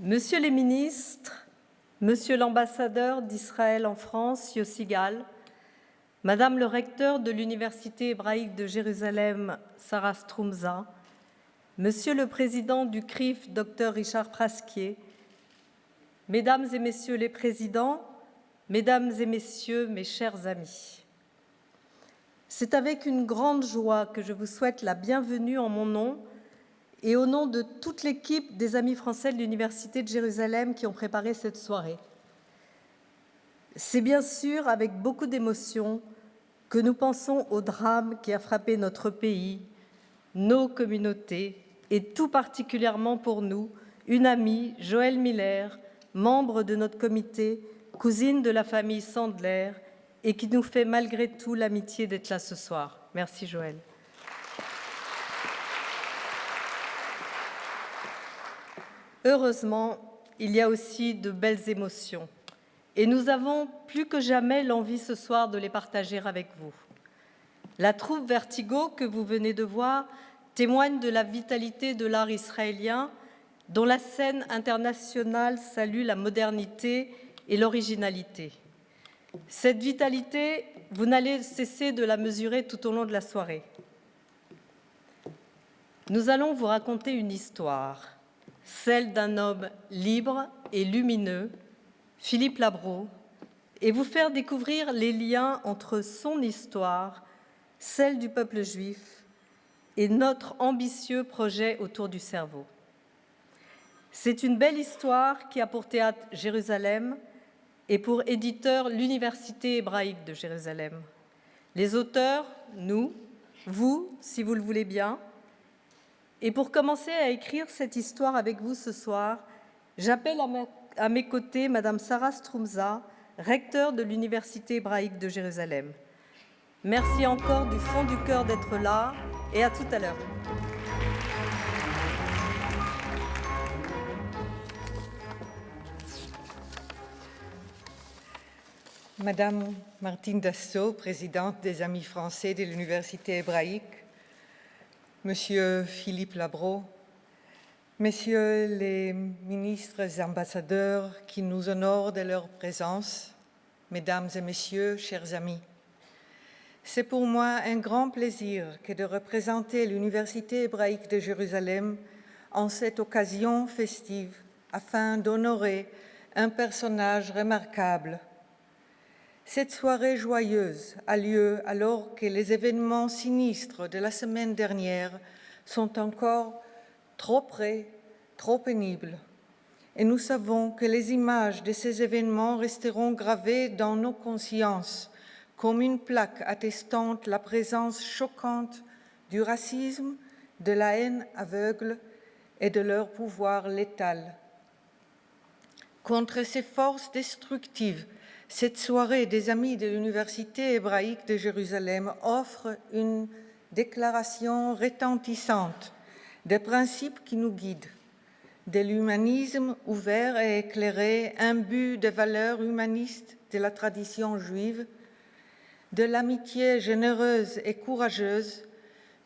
Monsieur les ministres, Monsieur l'ambassadeur d'Israël en France, Yossi Gal, Madame le recteur de l'Université hébraïque de Jérusalem, Sarah Strumza, Monsieur le président du CRIF, Dr Richard Prasquier, Mesdames et Messieurs les présidents, Mesdames et Messieurs, mes chers amis. C'est avec une grande joie que je vous souhaite la bienvenue en mon nom et au nom de toute l'équipe des Amis français de l'Université de Jérusalem qui ont préparé cette soirée. C'est bien sûr avec beaucoup d'émotion que nous pensons au drame qui a frappé notre pays, nos communautés et tout particulièrement pour nous, une amie, Joëlle Miller, membre de notre comité, cousine de la famille Sandler et qui nous fait malgré tout l'amitié d'être là ce soir. Merci Joëlle. Heureusement, il y a aussi de belles émotions et nous avons plus que jamais l'envie ce soir de les partager avec vous. La troupe Vertigo que vous venez de voir témoigne de la vitalité de l'art israélien dont la scène internationale salue la modernité et l'originalité. Cette vitalité, vous n'allez cesser de la mesurer tout au long de la soirée. Nous allons vous raconter une histoire, celle d'un homme libre et lumineux, Philippe Labro, et vous faire découvrir les liens entre son histoire, celle du peuple juif, et notre ambitieux projet autour du cerveau. C'est une belle histoire qui a pour théâtre Jérusalem et pour éditeur l'Université hébraïque de Jérusalem. Les auteurs, nous, vous, si vous le voulez bien. Et pour commencer à écrire cette histoire avec vous ce soir, j'appelle à mes côtés Madame Sarah Strumza, recteure de l'Université hébraïque de Jérusalem. Merci encore du fond du cœur d'être là et à tout à l'heure. Madame Martine Dassault, présidente des Amis français de l'Université hébraïque, Monsieur Philippe Labro, Messieurs les ministres et ambassadeurs qui nous honorent de leur présence, Mesdames et Messieurs, chers amis, c'est pour moi un grand plaisir que de représenter l'Université hébraïque de Jérusalem en cette occasion festive afin d'honorer un personnage remarquable. Cette soirée joyeuse a lieu alors que les événements sinistres de la semaine dernière sont encore trop près, trop pénibles. Et nous savons que les images de ces événements resteront gravées dans nos consciences comme une plaque attestant la présence choquante du racisme, de la haine aveugle et de leur pouvoir létal. Contre ces forces destructives, cette soirée des Amis de l'Université hébraïque de Jérusalem offre une déclaration retentissante des principes qui nous guident, de l'humanisme ouvert et éclairé, imbu des valeurs humanistes de la tradition juive, de l'amitié généreuse et courageuse,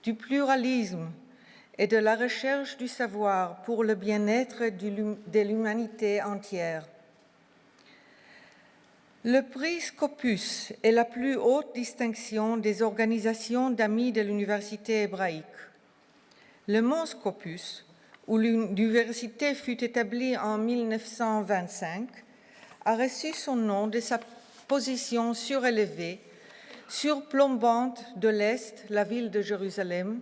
du pluralisme et de la recherche du savoir pour le bien-être de l'humanité entière. Le prix Scopus est la plus haute distinction des organisations d'amis de l'Université hébraïque. Le mont Scopus, où l'université fut établie en 1925, a reçu son nom de sa position surélevée, surplombante de l'Est la ville de Jérusalem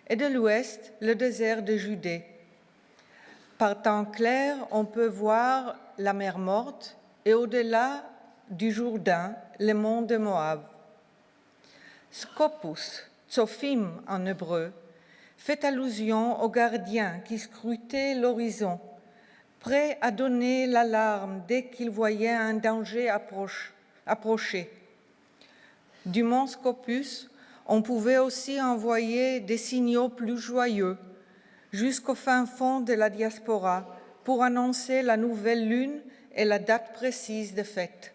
et de l'Ouest le désert de Judée. Par temps clair, on peut voir la mer Morte et au-delà du Jourdain, le mont de Moab. Scopus, Tsophim en hébreu, fait allusion aux gardiens qui scrutaient l'horizon, prêts à donner l'alarme dès qu'ils voyaient un danger approcher. Du mont Scopus, on pouvait aussi envoyer des signaux plus joyeux jusqu'au fin fond de la diaspora pour annoncer la nouvelle lune et la date précise des fêtes.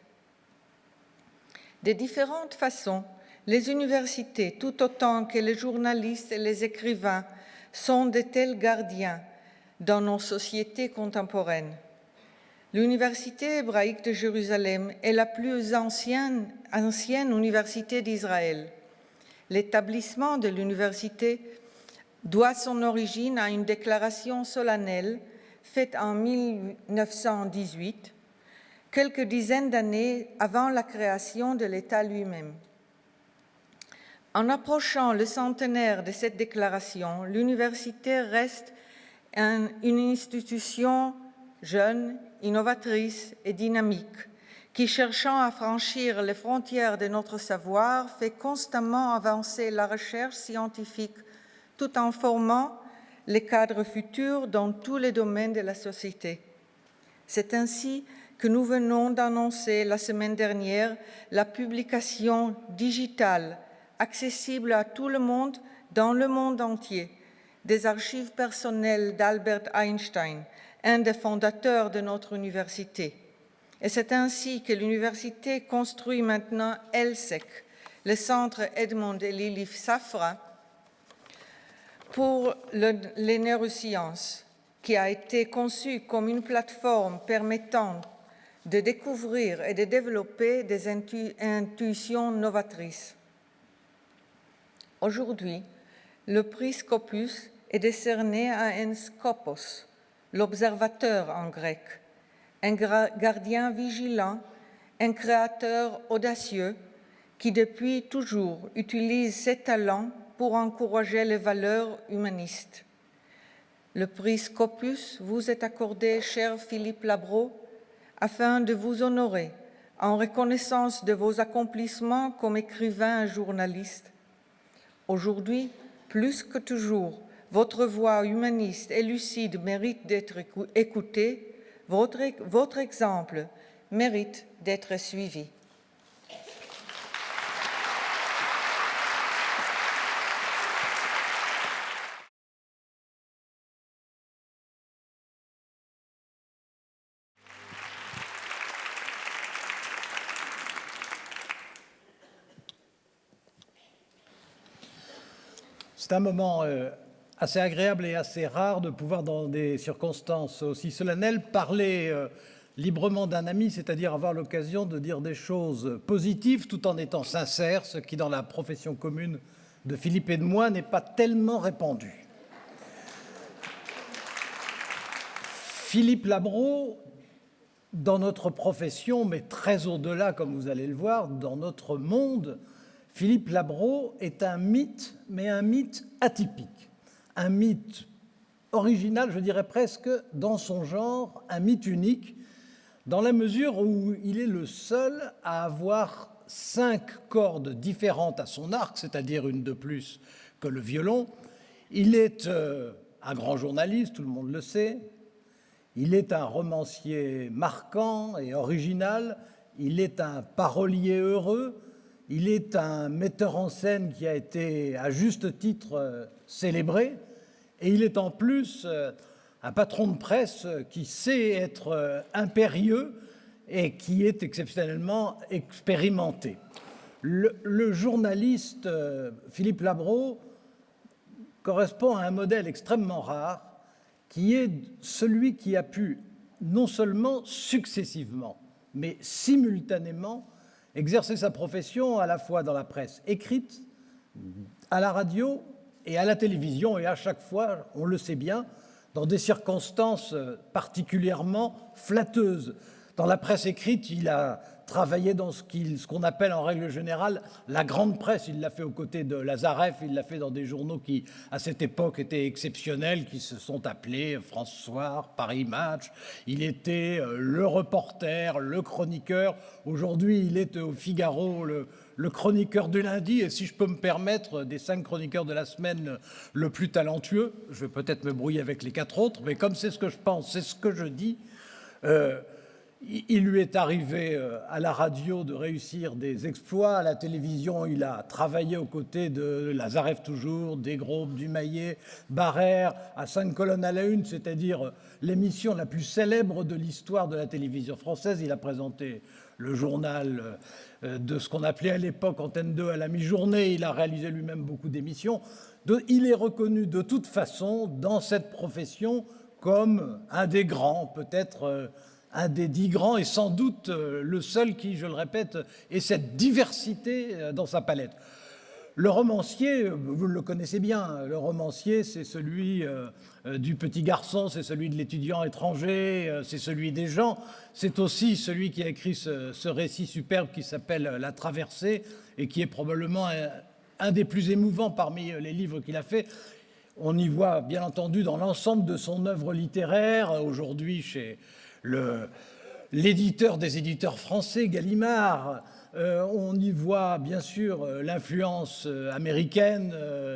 De différentes façons, les universités, tout autant que les journalistes et les écrivains, sont de tels gardiens, dans nos sociétés contemporaines. L'Université hébraïque de Jérusalem est la plus ancienne université d'Israël. L'établissement de l'université doit son origine à une déclaration solennelle faite en 1918, quelques dizaines d'années avant la création de l'État lui-même. En approchant le centenaire de cette déclaration, l'université reste une institution jeune, innovatrice et dynamique, qui, cherchant à franchir les frontières de notre savoir, fait constamment avancer la recherche scientifique tout en formant les cadres futurs dans tous les domaines de la société. C'est ainsi que nous venons d'annoncer la semaine dernière la publication digitale accessible à tout le monde dans le monde entier des archives personnelles d'Albert Einstein, un des fondateurs de notre université. Et c'est ainsi que l'université construit maintenant ELSEC, le centre Edmond et Lili Safra, pour les neurosciences, qui a été conçu comme une plateforme permettant de découvrir et de développer des intuitions novatrices. Aujourd'hui, le prix Scopus est décerné à un Scopos, l'observateur en grec, un gardien vigilant, un créateur audacieux qui depuis toujours utilise ses talents pour encourager les valeurs humanistes. Le prix Scopus vous est accordé, cher Philippe Labro, afin de vous honorer en reconnaissance de vos accomplissements comme écrivain et journaliste. Aujourd'hui, plus que toujours, votre voix humaniste et lucide mérite d'être écoutée, votre exemple mérite d'être suivi. C'est un moment assez agréable et assez rare de pouvoir, dans des circonstances aussi solennelles, parler librement d'un ami, c'est-à-dire avoir l'occasion de dire des choses positives tout en étant sincère, ce qui, dans la profession commune de Philippe et de moi, n'est pas tellement répandu. Philippe Labro, dans notre profession, mais très au-delà, comme vous allez le voir, dans notre monde, Philippe Labro est un mythe, mais un mythe atypique, un mythe original, je dirais presque, dans son genre, un mythe unique, dans la mesure où il est le seul à avoir 5 cordes différentes à son arc, c'est-à-dire une de plus que le violon. Il est un grand journaliste, tout le monde le sait. Il est un romancier marquant et original. Il est un parolier heureux. Il est un metteur en scène qui a été, à juste titre, célébré. Et il est en plus un patron de presse qui sait être impérieux et qui est exceptionnellement expérimenté. Le journaliste Philippe Labro correspond à un modèle extrêmement rare qui est celui qui a pu non seulement successivement, mais simultanément exercer sa profession à la fois dans la presse écrite, à la radio et à la télévision, et à chaque fois, on le sait bien, dans des circonstances particulièrement flatteuses. Dans la presse écrite, il a travaillé dans ce qu'on appelle en règle générale la grande presse. Il l'a fait aux côtés de Lazareff, il l'a fait dans des journaux qui, à cette époque, étaient exceptionnels, qui se sont appelés France Soir, Paris Match. Il était le reporter, le chroniqueur. Aujourd'hui, il est au Figaro, le chroniqueur du lundi, et si je peux me permettre, des 5 chroniqueurs de la semaine le plus talentueux. Je vais peut-être me brouiller avec les 4 autres, mais comme c'est ce que je pense, c'est ce que je dis. Il lui est arrivé à la radio de réussir des exploits. À la télévision, il a travaillé aux côtés de Lazareff toujours, Desgroupes, Dumayet, Barrère, à 5 colonnes à la une, c'est-à-dire l'émission la plus célèbre de l'histoire de la télévision française. Il a présenté le journal de ce qu'on appelait à l'époque Antenne 2 à la mi-journée. Il a réalisé lui-même beaucoup d'émissions. Il est reconnu de toute façon dans cette profession comme un des grands, peut-être un des 10 grands, et sans doute le seul qui, je le répète, ait cette diversité dans sa palette. Le romancier, vous le connaissez bien, le romancier, c'est celui du petit garçon, c'est celui de l'étudiant étranger, c'est celui des gens, c'est aussi celui qui a écrit ce récit superbe qui s'appelle La Traversée et qui est probablement un des plus émouvants parmi les livres qu'il a fait. On y voit, bien entendu, dans l'ensemble de son œuvre littéraire, aujourd'hui chez l'éditeur des éditeurs français, Gallimard. On y voit bien sûr l'influence américaine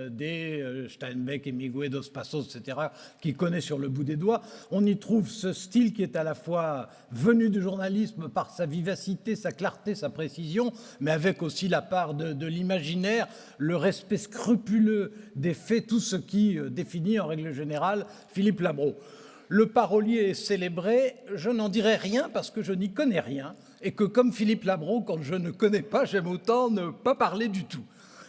des Steinbeck, Hemingway, Dos Passos, etc., qu'il connaît sur le bout des doigts. On y trouve ce style qui est à la fois venu du journalisme par sa vivacité, sa clarté, sa précision, mais avec aussi la part de l'imaginaire, le respect scrupuleux des faits, tout ce qui définit en règle générale Philippe Labro. Le parolier est célébré, je n'en dirai rien parce que je n'y connais rien et que comme Philippe Labro, quand je ne connais pas, j'aime autant ne pas parler du tout.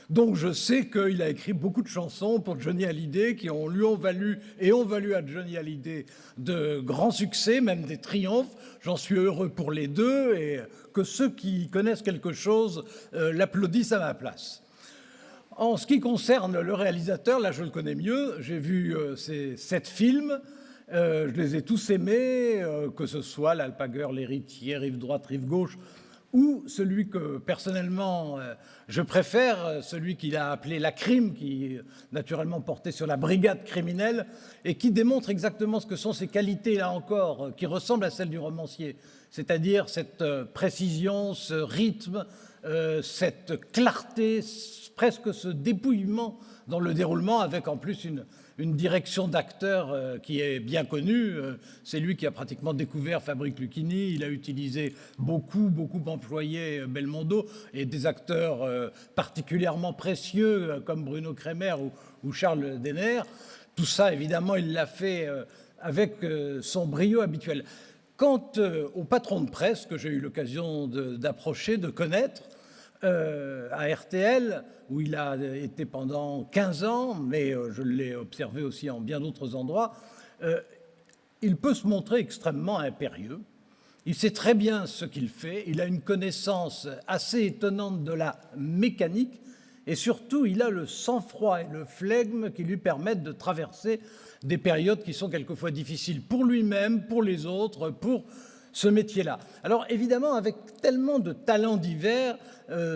Donc je sais qu'il a écrit beaucoup de chansons pour Johnny Hallyday qui lui ont valu et ont valu à Johnny Hallyday de grands succès, même des triomphes. J'en suis heureux pour les deux et que ceux qui connaissent quelque chose l'applaudissent à ma place. En ce qui concerne le réalisateur, là je le connais mieux, j'ai vu ces 7 films. Je les ai tous aimés, que ce soit L'Alpagueur, L'Héritier, Rive droite, Rive gauche, ou celui que personnellement je préfère, celui qu'il a appelé La Crime, qui naturellement portait sur la brigade criminelle et qui démontre exactement ce que sont ces qualités, là encore, qui ressemblent à celles du romancier, c'est-à-dire cette précision, ce rythme, cette clarté, presque ce dépouillement dans le déroulement, avec en plus une direction d'acteur qui est bien connue. C'est lui qui a pratiquement découvert Fabrice Lucchini. Il a utilisé beaucoup employé Belmondo et des acteurs particulièrement précieux comme Bruno Kremer ou Charles Denner. Tout ça, évidemment, il l'a fait avec son brio habituel. Quant au patron de presse que j'ai eu l'occasion d'approcher, de connaître, à RTL, où il a été pendant 15 ans, mais je l'ai observé aussi en bien d'autres endroits, il peut se montrer extrêmement impérieux. Il sait très bien ce qu'il fait, il a une connaissance assez étonnante de la mécanique, et surtout, il a le sang-froid et le flegme qui lui permettent de traverser des périodes qui sont quelquefois difficiles pour lui-même, pour les autres, pour ce métier-là. Alors évidemment, avec tellement de talents divers,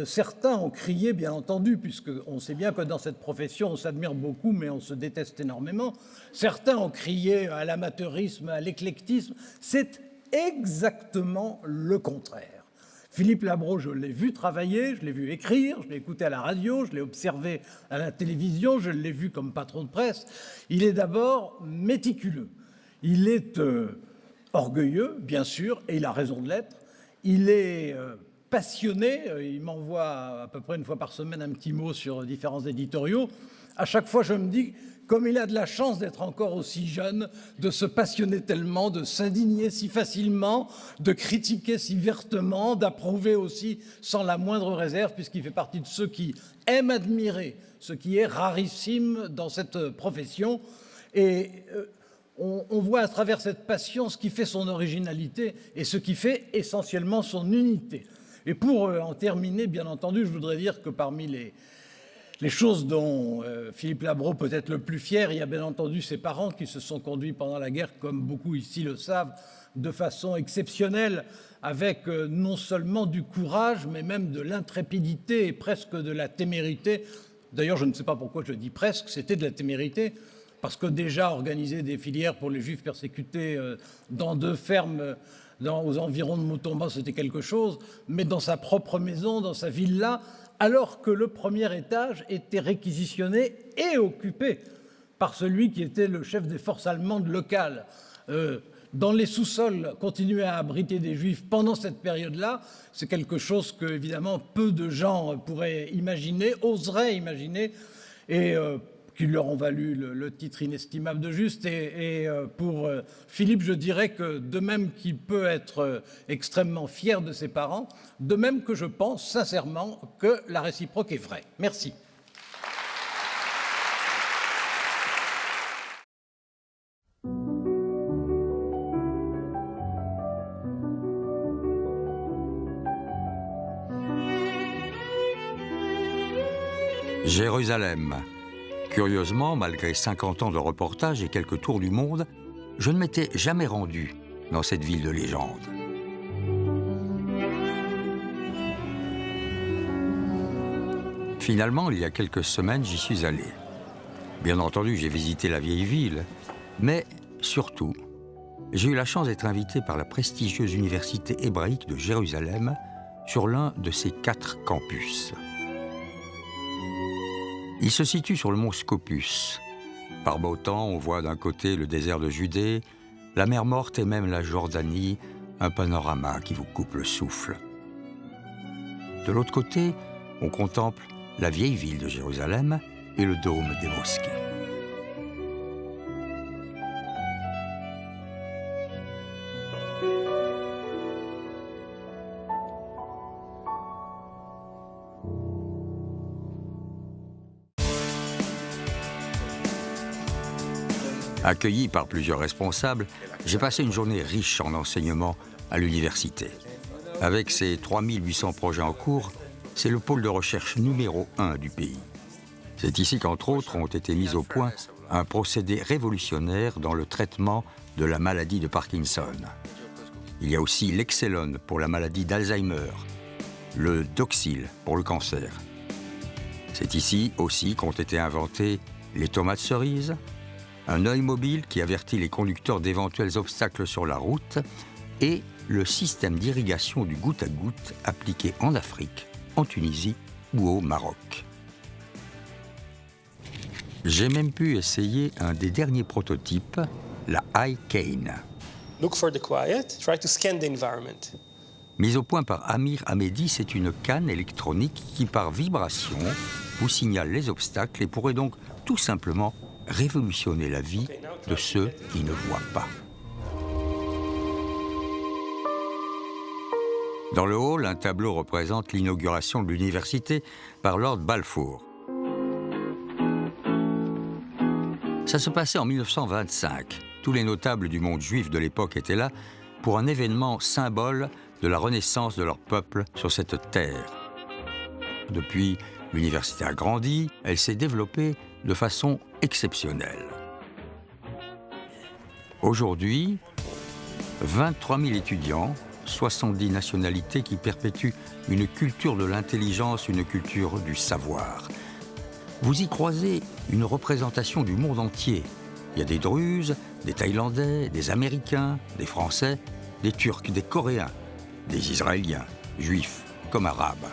certains ont crié, bien entendu, puisqu'on sait bien que dans cette profession, on s'admire beaucoup, mais on se déteste énormément. Certains ont crié à l'amateurisme, à l'éclectisme. C'est exactement le contraire. Philippe Labro, je l'ai vu travailler, je l'ai vu écrire, je l'ai écouté à la radio, je l'ai observé à la télévision, je l'ai vu comme patron de presse. Il est d'abord méticuleux. Il est orgueilleux, bien sûr, et il a raison de l'être. Il est passionné, il m'envoie à peu près une fois par semaine un petit mot sur différents éditoriaux. À chaque fois, je me dis, comme il a de la chance d'être encore aussi jeune, de se passionner tellement, de s'indigner si facilement, de critiquer si vertement, d'approuver aussi sans la moindre réserve, puisqu'il fait partie de ceux qui aiment admirer ce qui est rarissime dans cette profession. Et on voit à travers cette passion ce qui fait son originalité et ce qui fait essentiellement son unité. Et pour en terminer, bien entendu, je voudrais dire que parmi les choses dont Philippe Labro peut être le plus fier, il y a bien entendu ses parents qui se sont conduits pendant la guerre, comme beaucoup ici le savent, de façon exceptionnelle, avec non seulement du courage, mais même de l'intrépidité et presque de la témérité. D'ailleurs, je ne sais pas pourquoi je dis presque, c'était de la témérité, parce que déjà organiser des filières pour les Juifs persécutés dans 2 fermes aux environs de Montauban, c'était quelque chose, mais dans sa propre maison, dans sa villa, alors que le premier étage était réquisitionné et occupé par celui qui était le chef des forces allemandes locales. Dans les sous-sols, continuer à abriter des Juifs pendant cette période-là, c'est quelque chose que, évidemment, peu de gens pourraient imaginer, oseraient imaginer, et qui leur ont valu le titre inestimable de juste. Et pour Philippe, je dirais que de même qu'il peut être extrêmement fier de ses parents, de même que je pense sincèrement que la réciproque est vraie. Merci. Jérusalem. Curieusement, malgré 50 ans de reportage et quelques tours du monde, je ne m'étais jamais rendu dans cette ville de légende. Finalement, il y a quelques semaines, j'y suis allé. Bien entendu, j'ai visité la vieille ville, mais surtout, j'ai eu la chance d'être invité par la prestigieuse université hébraïque de Jérusalem sur l'un de ses 4 campus. Il se situe sur le mont Scopus. Par beau temps, on voit d'un côté le désert de Judée, la mer Morte et même la Jordanie, un panorama qui vous coupe le souffle. De l'autre côté, on contemple la vieille ville de Jérusalem et le dôme des mosquées. Accueilli par plusieurs responsables, j'ai passé une journée riche en enseignements à l'université. Avec ses 3800 projets en cours, c'est le pôle de recherche numéro 1 du pays. C'est ici qu'entre autres ont été mis au point un procédé révolutionnaire dans le traitement de la maladie de Parkinson. Il y a aussi l'Excellone pour la maladie d'Alzheimer, le Doxil pour le cancer. C'est ici aussi qu'ont été inventés les tomates cerises, un œil mobile qui avertit les conducteurs d'éventuels obstacles sur la route et le système d'irrigation du goutte à goutte appliqué en Afrique, en Tunisie ou au Maroc. J'ai même pu essayer un des derniers prototypes, la iCane. Look for the quiet, try to scan the environment. Mise au point par Amir Hamedi, c'est une canne électronique qui, par vibration, vous signale les obstacles et pourrait donc tout simplement révolutionner la vie de ceux qui ne voient pas. Dans le hall, un tableau représente l'inauguration de l'université par Lord Balfour. Ça se passait en 1925. Tous les notables du monde juif de l'époque étaient là pour un événement symbole de la renaissance de leur peuple sur cette terre. Depuis, l'université a grandi, elle s'est développée de façon exceptionnelle. Aujourd'hui, 23 000 étudiants, 70 nationalités qui perpétuent une culture de l'intelligence, une culture du savoir. Vous y croisez une représentation du monde entier. Il y a des Druzes, des Thaïlandais, des Américains, des Français, des Turcs, des Coréens, des Israéliens, juifs comme arabes.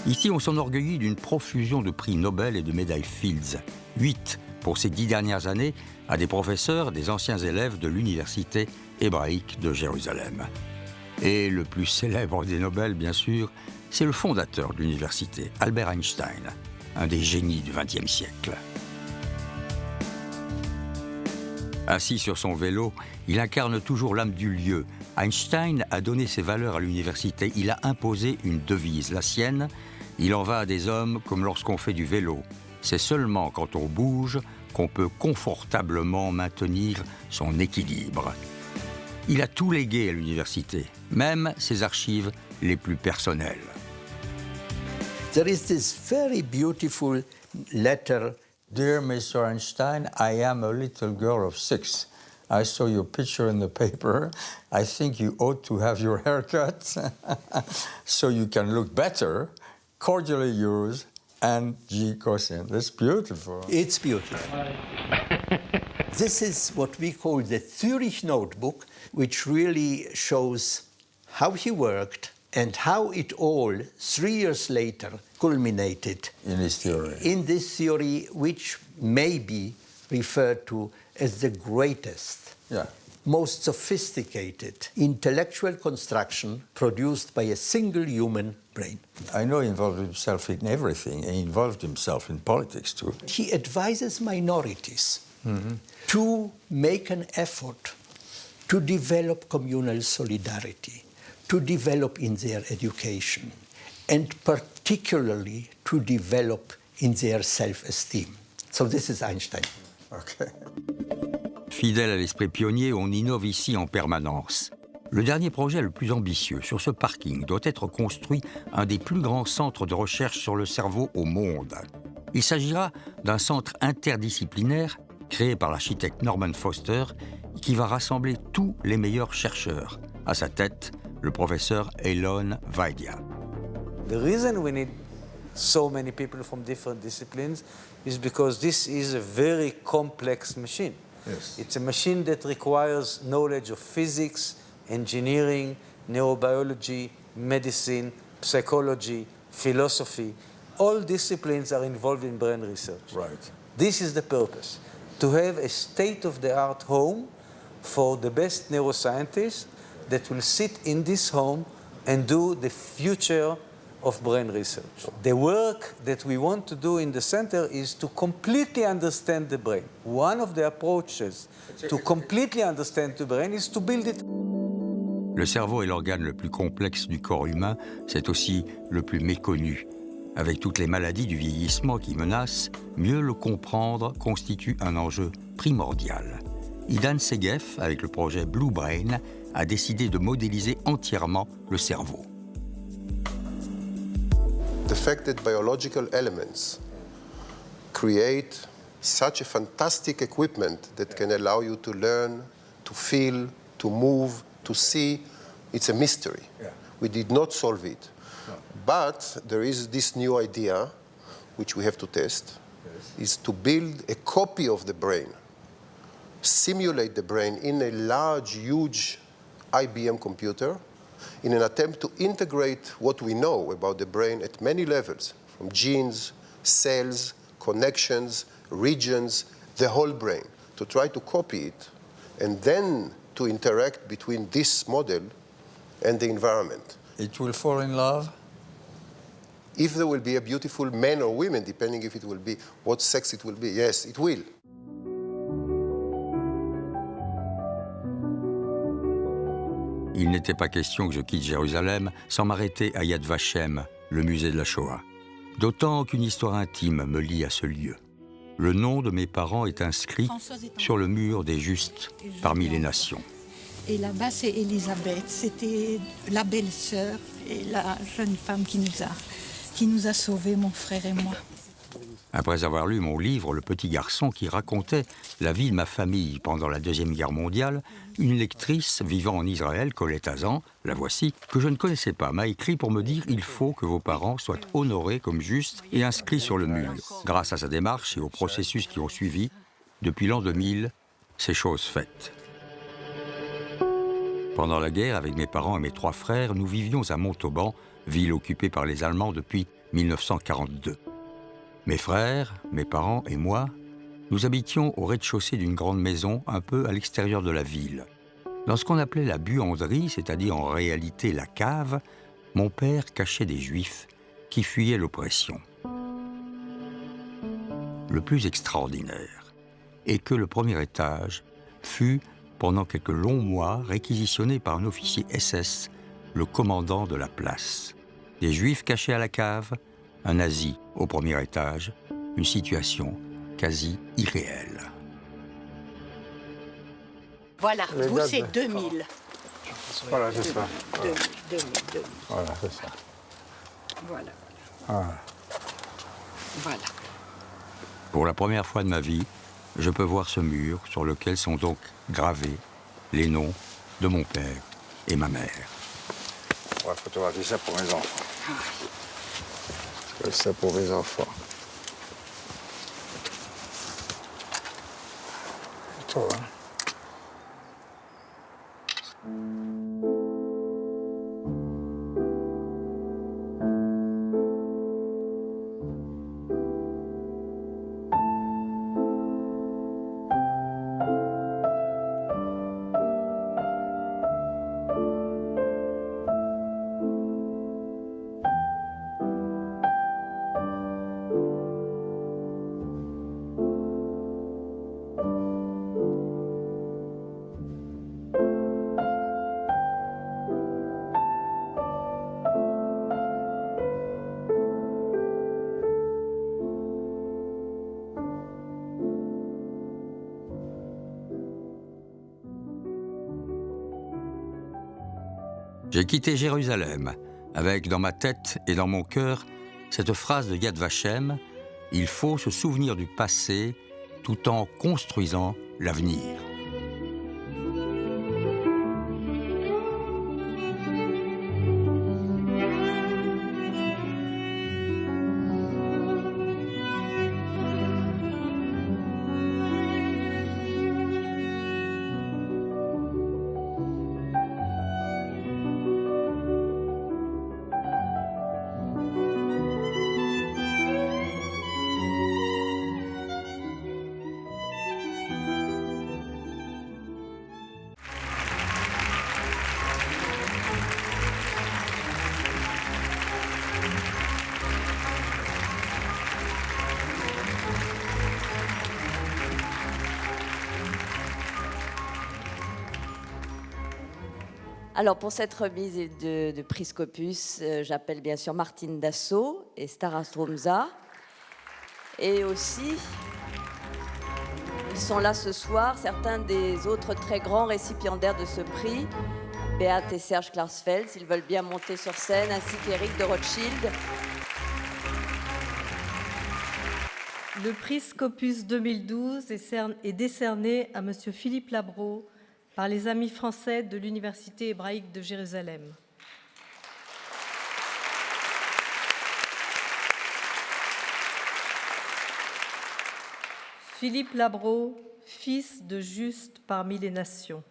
Ici, on s'enorgueillit d'une profusion de prix Nobel et de médailles Fields. 8 pour ces 10 dernières années à des professeurs, des anciens élèves de l'université hébraïque de Jérusalem. Et le plus célèbre des Nobel, bien sûr, c'est le fondateur de l'université, Albert Einstein, un des génies du XXe siècle. Assis sur son vélo, il incarne toujours l'âme du lieu. Einstein a donné ses valeurs à l'université. Il a imposé une devise, la sienne. Il en va à des hommes comme lorsqu'on fait du vélo. C'est seulement quand on bouge qu'on peut confortablement maintenir son équilibre. Il a tout légué à l'université, même ses archives les plus personnelles. There is this very beautiful letter. Dear Mr. Einstein, I am a little girl of 6. I saw your picture in the paper. I think you ought to have your hair cut so you can look better. Cordially yours, Anne G. Cosin. That's beautiful. It's beautiful. This is what we call the Zurich Notebook, which really shows how he worked and how it all, 3 years later, culminated In his theory. in this theory, which may be referred to as the greatest, Yeah. most sophisticated intellectual construction produced by a single human brain. I know he involved himself in everything, and he involved himself in politics too. He advises minorities to make an effort to develop communal solidarity, to develop in their education, and particularly to develop in their self-esteem. So this is Einstein. Okay. Fidèle à l'esprit pionnier, on innove ici en permanence. Le dernier projet le plus ambitieux sur ce parking doit être construit un des plus grands centres de recherche sur le cerveau au monde. Il s'agira d'un centre interdisciplinaire créé par l'architecte Norman Foster qui va rassembler tous les meilleurs chercheurs. À sa tête, le professeur Elon Vaidia. The reason we need so many people from different disciplines is because this is a very complex machine. Yes. It's a machine that requires knowledge of physics, engineering, neurobiology, medicine, psychology, philosophy. All disciplines are involved in brain research. Right. This is the purpose, to have a state-of-the-art home for the best neuroscientists that will sit in this home and do the future of brain research. The work that we want to do in the center is to completely understand the brain. One of the approaches to completely understand the brain is to build it. Le cerveau est l'organe le plus complexe du corps humain, c'est aussi le plus méconnu. Avec toutes les maladies du vieillissement qui menacent, mieux le comprendre constitue un enjeu primordial. Idan Segev, avec le projet Blue Brain, a décidé de modéliser entièrement le cerveau. The fact that biological elements create such a fantastic equipment that can allow you to learn, to feel, to move, to see, it's a mystery. Yeah. We did not solve it. No. But there is this new idea, which we have to test, is to build a copy of the brain, simulate the brain in a large, huge IBM computer, in an attempt to integrate what we know about the brain at many levels, from genes, cells, connections, regions, the whole brain, to try to copy it, and then to interact between this model and the environment. It will fall in love? If there will be a beautiful man or woman, depending if it will be, what sex it will be, yes, it will. Il n'était pas question que je quitte Jérusalem sans m'arrêter à Yad Vashem, le musée de la Shoah. D'autant qu'une histoire intime me lie à ce lieu. Le nom de mes parents est inscrit sur le mur des justes parmi les nations. Et là-bas, c'est Elisabeth. C'était la belle-sœur et la jeune femme qui nous a sauvés, mon frère et moi. Après avoir lu mon livre « Le petit garçon » qui racontait la vie de ma famille pendant la Deuxième Guerre mondiale, une lectrice vivant en Israël, Colette Hazan, la voici, que je ne connaissais pas, m'a écrit pour me dire « Il faut que vos parents soient honorés comme justes et inscrits sur le mur ». Grâce à sa démarche et aux processus qui ont suivi, depuis l'an 2000, c'est chose faite. Pendant la guerre, avec mes parents et mes 3 frères, nous vivions à Montauban, ville occupée par les Allemands depuis 1942. Mes frères, mes parents et moi, nous habitions au rez-de-chaussée d'une grande maison un peu à l'extérieur de la ville. Dans ce qu'on appelait la buanderie, c'est-à-dire en réalité la cave, mon père cachait des Juifs qui fuyaient l'oppression. Le plus extraordinaire est que le premier étage fut, pendant quelques longs mois, réquisitionné par un officier SS, le commandant de la place. Des Juifs cachés à la cave, un nazi au premier étage, une situation quasi irréelle. Voilà, vous c'est 2000. Voilà, c'est ça. 2000. Voilà, c'est ça. Voilà. Ah. Voilà. Pour la première fois de ma vie, je peux voir ce mur sur lequel sont donc gravés les noms de mon père et ma mère. On va photographier ça pour mes enfants. Je fais ça pour mes enfants. Et toi, hein? J'ai quitté Jérusalem avec dans ma tête et dans mon cœur cette phrase de Yad Vashem, « Il faut se souvenir du passé tout en construisant l'avenir ». Alors, pour cette remise de prix Scopus, j'appelle bien sûr Martine Dassault et Stara Stromza. Et aussi, ils sont là ce soir, certains des autres très grands récipiendaires de ce prix, Beat et Serge Klarsfeld, s'ils veulent bien monter sur scène, ainsi qu'Éric de Rothschild. Le prix Scopus 2012 est décerné à M. Philippe Labro par les Amis français de l'Université hébraïque de Jérusalem. Philippe Labro, fils de Juste parmi les nations.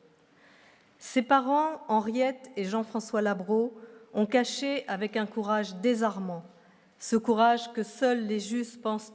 Ses parents, Henriette et Jean-François Labro, ont caché avec un courage désarmant, ce courage que seuls les justes pensent